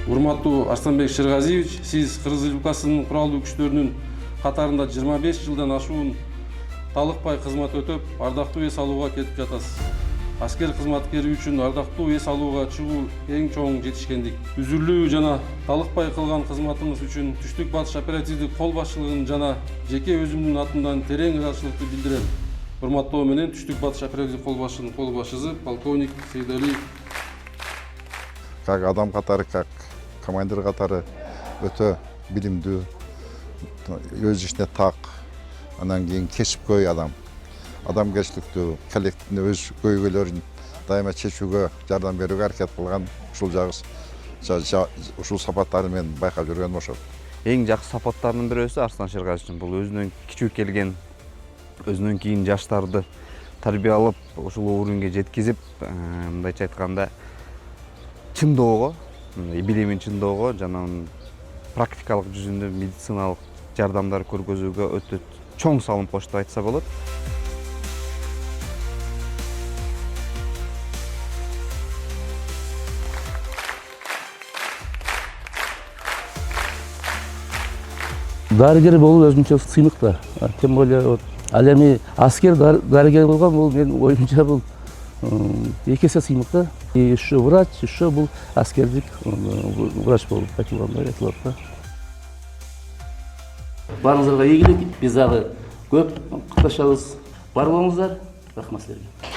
Урматтуу Арсланбек Шерғазиевич, сиз Кыргыз Республикасынын куралдуу күчтөрүнүн катарында 25 жылдан ашуун талыкпай кызмат өтөп, ардактуу эс алууга кетип жатасыз. Аскер кызматкери үчүн ардактуу эс алууга чыгуу эң чоң жетишкендик. Үзүрлүү жана талыкпай кылган кызматыңыз үчүн Түштүк Батыш оперативдик кол башчылыгынын жана жеке өзүмдүн атымдан терең ыраазычылыкты билдирем. Урматтоо менен Түштүк Батыш оперативдик кол башчылыгынын кол башчысы полковник Сейдалиев. Как адам катары, как командир катары өтө билимдүү, өз ишине так, анан кийин кесипкөй адамгерчиликтүү, коллективдин өз көйгөйлөрүн дайыма чечүүгө жардам берүүгө аракет кылган ушул сапаттары мен байкап жүргөнүм ошол. Эң жакшы сапаттардын бирөөсү Арслан Шерғазиевичтин бул өзүнөн кичүү келген, өзүнөн кийин жаштарды тарбиялап, ушул орунга жеткизип, мындайча айтканда чындоого, билимин чындоого жана практикалык жүзүндө медициналык жардамдар көргөзүүгө өтө чоң салым кошту айтса болот. Дарыгер болуу өзүнчө сыймык да. Тем более ал эми аскер дарыгер болгон бул менин оюмча бул эки эсе сыймык да. Еще врач, еще бул аскердик врач болуп айтылат да. Баарыңыздарга ийгилик, биз дагы көп катташабыз. Бар болуңуздар. Рахмат силерге.